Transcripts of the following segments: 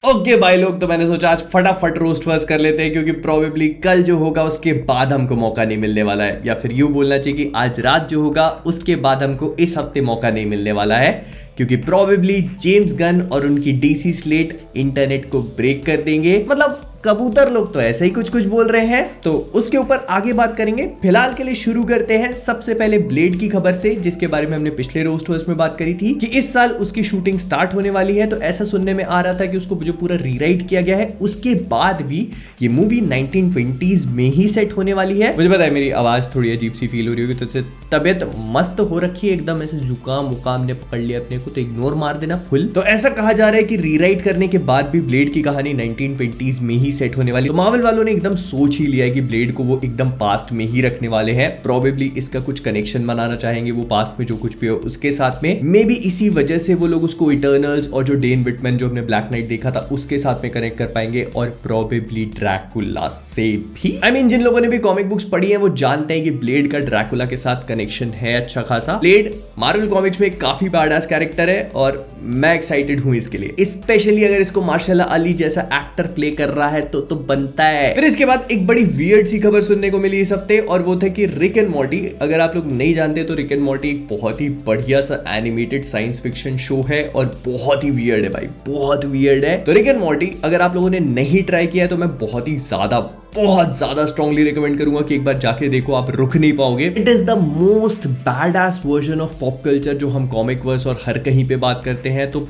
Okay भाई लोग, तो मैंने सोचा आज फटाफट रोस्ट फर्स्ट कर लेते हैं क्योंकि प्रोबेबली कल जो होगा उसके बाद हमको मौका नहीं मिलने वाला है, या फिर यूं बोलना चाहिए कि आज रात जो होगा उसके बाद हमको इस हफ्ते मौका नहीं मिलने वाला है क्योंकि प्रोबेबली जेम्स गन और उनकी डीसी स्लेट इंटरनेट को ब्रेक कर देंगे। मतलब कबूतर लोग तो ऐसे ही कुछ कुछ बोल रहे हैं, तो उसके ऊपर आगे बात करेंगे। फिलहाल के लिए शुरू करते हैं सबसे पहले ब्लेड की खबर से, जिसके बारे में हमने पिछले रोस्ट वर्स में बात करी थी कि इस साल उसकी शूटिंग स्टार्ट होने वाली है। तो ऐसा सुनने में आ रहा था कि उसको जो पूरा रीराइट किया गया है उसके बाद भी ये मूवी 1920s में ही सेट होने वाली है। मुझे पता है मेरी आवाज थोड़ी अजीब सी फील हो रही होगी, तो तबियत मस्त हो रखी है एकदम, ऐसे जुकाम मुकाम ने पकड़ लिया अपने को, तो इग्नोर मार देना फुल। तो ऐसा कहा जा रहा है कि रीराइट करने के बाद भी ब्लेड की कहानी 1920s में ही सेट होने वाली। तो मार्वल वालों ने एकदम सोच ही लिया है कि ब्लेड को वो एकदम पास्ट में ही रखने वाले हैं। प्रोबेबली इसका कुछ कनेक्शन बनाना चाहेंगे वो पास्ट में जो कुछ भी हो उसके साथ में। मे बी इसी वजह से वो लोग उसको इटर्नल्स और जो डेन विटमैन जो हमने ब्लैक नाइट देखा था उसके साथ में कनेक्ट कर पाएंगे, और प्रोबेबली ड्रैकुला से भी। आई मीन जिन लोगों ने भी कॉमिक बुक्स पढ़ी है वो जानते हैं कि ब्लेड का ड्रैकुला के साथ कनेक्शन है अच्छा खासा। ब्लेड मार्वल कॉमिक्स में काफी बैडास कैरेक्टर है और मैं एक्साइटेड हूं इसके लिए, स्पेशली अगर इसको मार्शल अली जैसा एक्टर प्ले कर रहा है तो बनता है। फिर इसके बाद एक बड़ी वियर्ड सी खबर सुनने को मिली इस हफ्ते, और वो था कि रिक एंड मॉर्टी, अगर आप लोग नहीं जानते तो रिक एंड मॉर्टी एक बहुत ही बढ़िया सा एनिमेटेड साइंस फिक्शन शो है और बहुत ही वियर्ड है भाई, बहुत वियर्ड है। तो रिक एंड मॉर्टी अगर आप लोगों ने नहीं ट्राई किया है तो मैं बहुत ज्यादा स्ट्रांगली रिकमेंड करूंगा कि एक बार जाके देखो, आप रुक नहीं पाओगे। It is the most badass version of pop culture जो हम कॉमिक वर्स और हर कहीं पे बात करते हैं, तो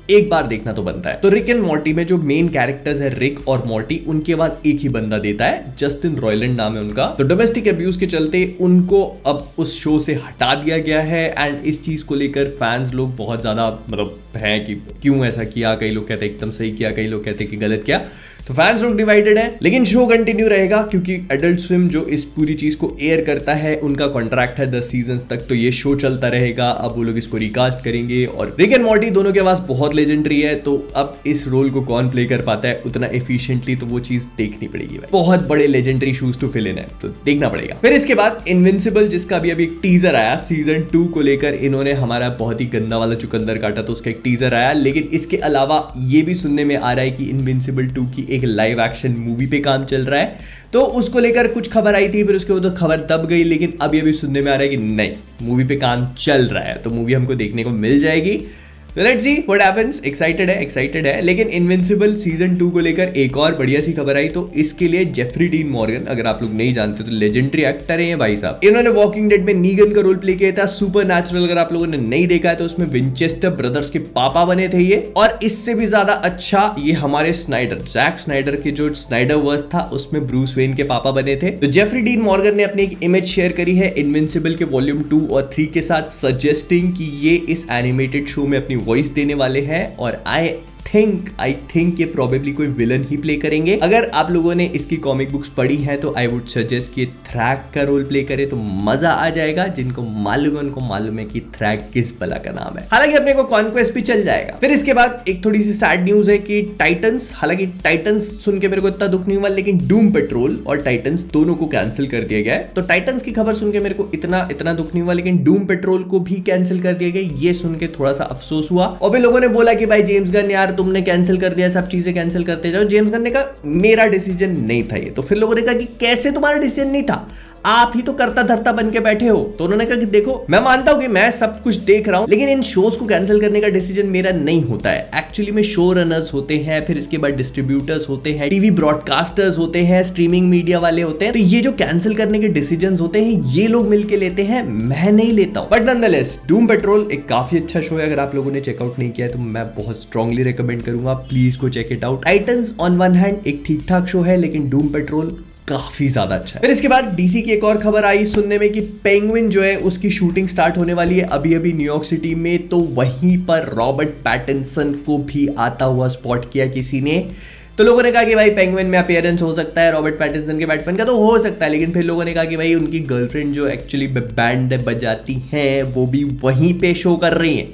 एक बार देखना तो बनता है। तो रिक एंड मॉर्टी में जो मेन कैरेक्टर्स है रिक और मॉर्टी, उनके पास एक ही बंदा देता है, जस्टिन रॉयलैंड नाम है उनका। तो डोमेस्टिक अब्यूज के चलते उनको अब उस शो से हटा दिया गया है, एंड इस चीज को लेकर फैंस लोग बहुत ज्यादा मतलब हैं कि क्यों ऐसा किया। कई लोग कहते हैं एकदम सही किया, कई लोग कहते हैं कि गलत किया। तो फैंस लोग डिवाइडेड है, लेकिन शो कंटिन्यू रहेगा क्योंकि एडल्ट स्विम जो इस पूरी चीज को एयर करता है उनका कॉन्ट्रैक्ट है 10 सीजन्स तक, तो ये शो चलता रहेगा। अब वो लोग इसको रिकास्ट करेंगे, और रिक एंड मॉर्टी दोनों के पास बहुत लेजेंडरी है, तो अब इस रोल को कौन प्ले कर पाता है उतना एफिशिएंटली, तो वो चीज देखनी पड़ेगी भाई। बहुत बड़े legendary shoes to fill in है, तो देखना पड़ेगा। फिर इसके बाद इनविंसिबल, जिसका भी अभी एक टीजर आया सीजन 2 को लेकर, इन्होंने हमारा बहुत ही गंदा वाला चुकंदर काटा, तो उसका एक टीजर आया। लेकिन इसके अलावा ये भी सुनने में आ रहा है कि इनविंसिबल 2 की एक लाइव एक्शन मूवी पे काम चल रहा है, तो उसको लेकर कुछ खबर आई थी, फिर उसके बाद तो खबर दब गई। लेकिन अब ये भी सुनने में आ रहा है कि नहीं, मूवी पे काम चल रहा है, तो मूवी हमको देखने को मिल जाएगी। Let's see what happens. Excited है। लेकिन इनविंसिबल सीजन 2 को लेकर एक और बढ़िया सी खबर आई, तो इसके लिए जेफरी डीन मॉर्गन, अगर आप लोग नहीं जानते तो लेजेंडरी एक्टर है भाई साहब। इन्होंने वॉकिंग डेड में नीगन का रोल प्ले किया था। सुपरनैचुरल अगर आप लोगों ने नहीं देखा है तो उसमें विंचेस्टर ब्रदर्स के पापा बने थे ये, और इससे भी ज्यादा अच्छा ये हमारे जैक स्नाइडर के जो स्नाइडर वर्स था उसमें ब्रूस वेन के पापा बने थे। तो जेफरी डीन मॉर्गन ने अपनी एक इमेज शेयर करी है इनविंसिबल के वॉल्यूम 2 और 3 के साथ, सजेस्टिंग कि ये इस एनिमेटेड शो में अपनी वॉइस देने वाले हैं, और आई थिंक ये प्रोबेबली कोई विलन ही प्ले करेंगे। अगर आप लोगों ने इसकी कॉमिक बुक्स पढ़ी हैं तो आई वुड सजेस्ट कि थ्रैक का रोल प्ले करे तो मजा आ जाएगा। जिनको मालूम है उनको मालूम है कि थ्रैक किस बला का नाम है। हालांकि अपने को कॉन्क्वेस्ट भी चल जाएगा। फिर इसके बाद एक थोड़ी सी सैड न्यूज है कि टाइटन्स, हालांकि टाइटन्स सुन के मेरे को इतना दुख नहीं हुआ, लेकिन डूम पेट्रोल और टाइटन्स दोनों को कैंसिल कर दिया गया है। तो टाइटन्स की खबर सुन के मेरे को इतना दुख नहीं हुआ, लेकिन डूम पेट्रोल को भी कैंसिल कर दिया गया, ये सुन के थोड़ा सा अफसोस हुआ। और भी लोगों ने बोला कि भाई जेम्स गन यार तुमने कैंसिल कर दिया, सब चीजें कैंसिल करते जाओ। जेम्स गन ने कहा मेरा डिसीजन नहीं था ये। तो फिर लोगों ने कहा कि कैसे तुम्हारा डिसीजन नहीं था, आप ही तो करता धरता बन के बैठे हो। तो उन्होंने कहा कि देखो मैं मानता हूं कि मैं सब कुछ देख रहा हूं, लेकिन इन शोज को कैंसिल करने का डिसीजन मेरा नहीं होता है। एक्चुअली में शो रनर्स होते हैं, फिर इसके बाद डिस्ट्रीब्यूटर्स होते हैं, टीवी ब्रॉडकास्टर्स होते हैं, स्ट्रीमिंग मीडिया वाले होते हैं। तो ये जो कैंसिल करने के डिसीजन होते हैं ये लोग मिलकर लेते हैं, मैं नहीं लेता हूं। बट नॉनदलेस डूम पेट्रोल एक काफी अच्छा शो है। अगर आप लोगों ने चेकआउट नहीं किया है तो मैं बहुत स्ट्रांगली रिकमेंड करूंगा, please go check it out. Titans on one hand एक ठीक ठाक शो है, लेकिन डूम पेट्रोल काफी ज्यादा अच्छा है। फिर इसके बाद डीसी की एक और खबर आई सुनने में कि पेंगुइन जो है उसकी शूटिंग स्टार्ट होने वाली है अभी न्यूयॉर्क सिटी में। तो वहीं पर रॉबर्ट पैटिंसन को भी आता हुआ स्पॉट किया किसी ने। तो लोगों ने कहा कि भाई पेंगुइन में अपीयरेंस हो सकता है रॉबर्ट पैटिंसन के बैटमैन का, तो हो सकता है। लेकिन फिर लोगों ने कहा कि भाई उनकी गर्लफ्रेंड जो एक्चुअली बैंड बजाती हैं वो भी वहीं पे शो कर रही है,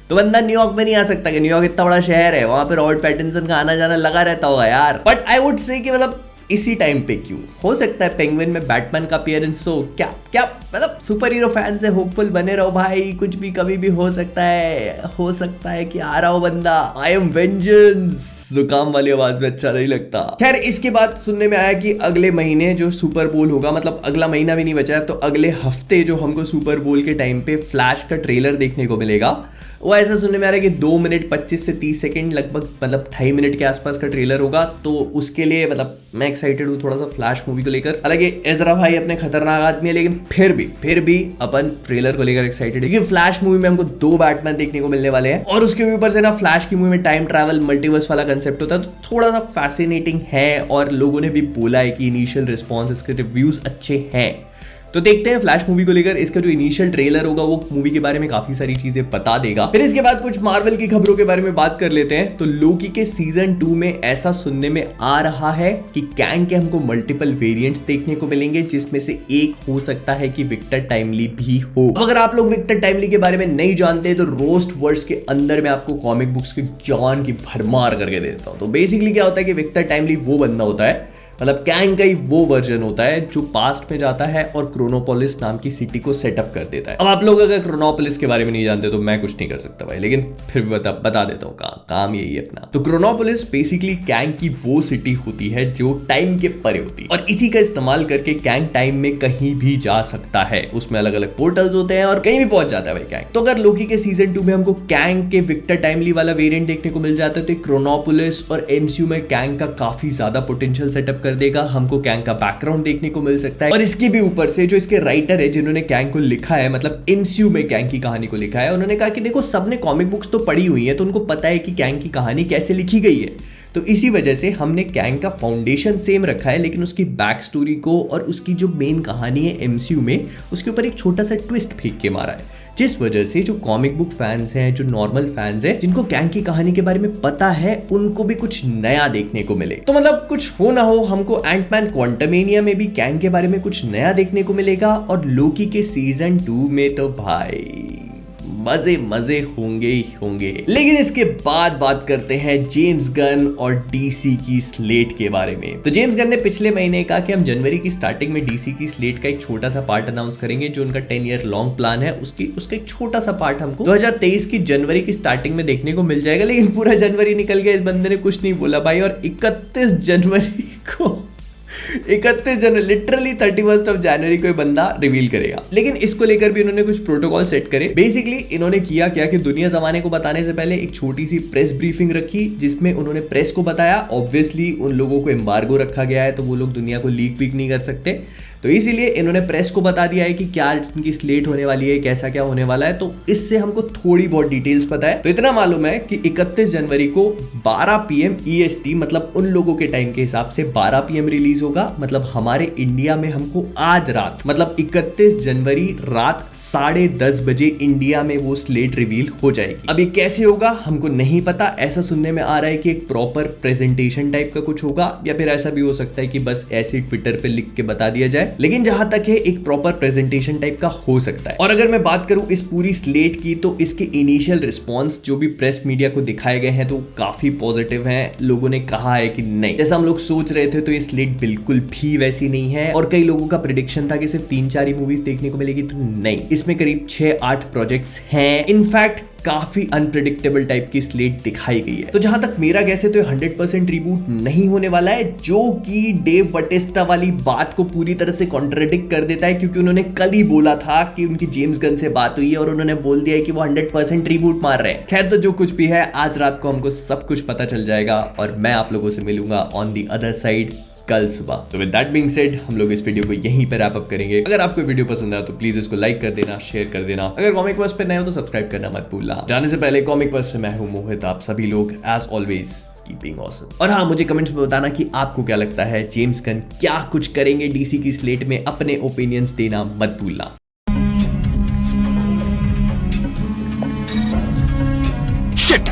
तो बंदा न्यूयॉर्क में नहीं आ सकता कि न्यूयॉर्क इतना बड़ा शहर है, वहां पे रॉबर्ट पैटिंसन का आना जाना लगा रहता होगा यार। बट आई वुड से कि मतलब इसी टाइम पे क्यों? हो सकता है पेंगुइन में बैटमैन का अपीयरेंस हो, क्या क्या मतलब सुपर हीरो फैन से होपफुल बने रहो भाई, कुछ भी कभी भी हो सकता है कि आ रहा हो बंदा, आई एम वेंजेंस, जुकाम वाली आवाज में अच्छा नहीं लगता। खैर इसके बाद सुनने में आया कि अगले महीने जो सुपर बोल होगा, मतलब अगला महीना भी नहीं बचा है, तो अगले हफ्ते जो हमको सुपर बोल के टाइम पे फ्लैश का ट्रेलर देखने को मिलेगा। वो ऐसा सुनने में आ रहा है कि 2 मिनट 25 से 30 सेकंड लगभग, मतलब 2.5 मिनट के आसपास का ट्रेलर होगा। तो उसके लिए मतलब मैं एक्साइटेड हूँ थोड़ा सा फ्लैश मूवी को लेकर। हालांकि एजरा भाई अपने खतरनाक आदमी है, लेकिन फिर भी अपन ट्रेलर को लेकर एक्साइटेड है, क्योंकि फ्लैश मूवी में हमको 2 बैटमैन देखने को मिलने वाले हैं। और उसके ऊपर से ना फ्लैश की मूवी में टाइम ट्रैवल मल्टीवर्स वाला कंसेप्ट होता है, तो थोड़ा सा फैसिनेटिंग है। और लोगों ने भी बोला है कि इनिशियल रिस्पॉन्स, इसके रिव्यूज अच्छे हैं। तो देखते हैं फ्लैश मूवी को लेकर। इसका जो इनिशियल ट्रेलर होगा वो मूवी के बारे में काफी सारी चीजें बता देगा। फिर इसके बाद कुछ मार्वल की खबरों के बारे में बात कर लेते हैं। तो लोकी के सीजन 2 में ऐसा सुनने में आ रहा है कि कैंग के हमको मल्टीपल वेरिएंट्स देखने को मिलेंगे, जिसमें से एक हो सकता है कि विक्टर टाइमली भी हो। अब अगर आप लोग विक्टर टाइमली के बारे में नहीं जानते तो रोस्ट वर्ड्स के अंदर मैं आपको कॉमिक बुक्स के ज्ञान की भरमार करके देता हूं। तो बेसिकली क्या होता है कि विक्टर टाइमली वो बंदा होता है, मतलब कैंग का ही वो वर्जन होता है जो पास्ट में जाता है और क्रोनोपोलिस नाम की सिटी को सेटअप कर देता है। अब आप लोग अगर क्रोनोपोलिस के बारे में नहीं जानते तो मैं कुछ नहीं कर सकता भाई, लेकिन फिर भी बता देता हूँ, काम यही है अपना। तो क्रोनोपोलिस बेसिकली कैंग की वो सिटी होती है जो टाइम के परे होती है, और इसी का इस्तेमाल करके कैंग टाइम में कहीं भी जा सकता है। उसमें अलग अलग पोर्टल्स होते हैं और कहीं भी पहुंच जाता है भाई कैंग। तो अगर लोकी के सीजन 2 में हमको कैंग के विक्टर टाइमली वाला वेरिएंट देखने को मिल जाता है, तो क्रोनोपोलिस और एमसीयू में कैंग का काफी ज्यादा पोटेंशियल सेटअप देगा। हमको कैंग का बैकग्राउंड देखने को मिल सकता है। और इसके भी ऊपर से जो इसके राइटर है जिन्होंने कैंग को लिखा है, मतलब एमसीयू में कैंग की कहानी को लिखा है, उन्होंने कहा कि देखो सबने कॉमिक बुक्स तो पढ़ी हुई है, तो उनको पता है कि कैंग की कहानी कैसे लिखी गई है। तो इसी वजह से हमने कैंग का फाउंडेशन सेम रखा है, लेकिन उसकी बैक स्टोरी को और उसकी जो मेन कहानी है एमसीयू में, उसके ऊपर एक छोटा सा ट्विस्ट फेंक के मारा है, जिस वजह से जो कॉमिक बुक फैंस हैं, जो नॉर्मल फैंस हैं, जिनको कैंग की कहानी के बारे में पता है, उनको भी कुछ नया देखने को मिले। तो मतलब कुछ हो ना हो, हमको एंटमैन क्वांटमेनिया में भी कैंग के बारे में कुछ नया देखने को मिलेगा। और लोकी के सीजन 2 में तो भाई मजे होंगे ही होंगे। लेकिन इसके बाद बात करते हैं जेम्स गन और डीसी की स्लेट के बारे में। तो जेम्स गन ने पिछले महीने कहा कि हम जनवरी की स्टार्टिंग में डीसी की स्लेट का एक छोटा सा पार्ट अनाउंस करेंगे, जो उनका 10 ईयर लॉन्ग प्लान है, उसका एक छोटा सा पार्ट हमको 2023 की जनवरी की स्टार्टिंग में देखने को मिल जाएगा। लेकिन पूरा जनवरी निकल गया, इस बंदे ने कुछ नहीं बोला भाई। और 31 जनवरी को 31 जनवरी लिटरली 31 ऑफ जनवरी को ये बंदा रिवील करेगा। लेकिन इसको लेकर भी इन्होंने कुछ प्रोटोकॉल सेट करे। बेसिकली इन्होंने किया क्या कि दुनिया जमाने को बताने से पहले एक छोटी सी प्रेस ब्रीफिंग रखी, जिसमें उन्होंने प्रेस को बताया। ऑब्वियसली उन लोगों को एम्बार्गो रखा गया है, तो वो लोग दुनिया को लीक वीक नहीं कर सकते, तो इसीलिए इन्होंने प्रेस को बता दिया है कि क्या इनकी स्लेट होने वाली है, कैसा क्या होने वाला है। तो इससे हमको थोड़ी बहुत डिटेल्स पता है। तो इतना मालूम है कि 31 जनवरी को 12 PM EST, मतलब उन लोगों के टाइम के हिसाब से 12 PM रिलीज होगा। मतलब हमारे इंडिया में हमको आज रात, मतलब 31 जनवरी रात 10:30 बजे इंडिया में वो स्लेट रिवील हो जाएगी। अब ये कैसे होगा हमको नहीं पता। ऐसा सुनने में आ रहा है कि एक प्रॉपर प्रेजेंटेशन टाइप का कुछ होगा, या फिर ऐसा भी हो सकता है कि बस ऐसे ट्विटर पे लिख के बता दिया जाए। लेकिन जहां तक है एक प्रॉपर प्रेजेंटेशन टाइप का हो सकता है। और अगर मैं बात करूं इस पूरी स्लेट की, तो इसके इनिशियल रिस्पॉन्स जो भी प्रेस मीडिया को दिखाए गए हैं तो काफी पॉजिटिव हैं। लोगों ने कहा है कि नहीं, जैसा हम लोग सोच रहे थे तो ये स्लेट बिल्कुल भी वैसी नहीं है। और कई लोगों का प्रेडिक्शन था कि सिर्फ 3-4 ही मूवीज देखने को मिलेगी, तो नहीं, इसमें करीब 6-8 प्रोजेक्ट्स हैं। इनफैक्ट काफी अनप्रेडिक्टेबल टाइप की स्लेट दिखाई गई है। तो जहां तक मेरा गैस है तो 100% रिबूट नहीं होने वाला है, जो कि डेव बटिस्टा वाली बात को पूरी तरह से कॉन्ट्राडिक्ट कर देता है, क्योंकि उन्होंने कल ही बोला था कि उनकी जेम्स गन से बात हुई है और उन्होंने बोल दिया है कि वो 100% रिबूट मार रहे हैं। खैर, तो जो कुछ भी है आज रात को हमको सब कुछ पता चल जाएगा और मैं आप लोगों से मिलूंगा ऑन दी अदर साइड कल सुबह। तो विद दैट बीइंग सेड, हम लोग इस वीडियो को यहीं पे रैप अप करेंगे। अगर आपको वीडियो पसंद आया तो प्लीज इसको लाइक कर देना, शेयर कर देना। अगर कॉमिक वर्स पे नए हो तो सब्सक्राइब करना मत भूलना। जाने से पहले कॉमिक वर्स से मैं हूं मोहित, आप सभी लोग एज ऑलवेज कीपिंग ऑसम। और हाँ, मुझे कमेंट्स में बताना कि आपको क्या लगता है, जेम्स गन क्या कुछ करेंगे डीसी की स्लेट में, अपने ओपिनियंस देना मत भूलना। Shit!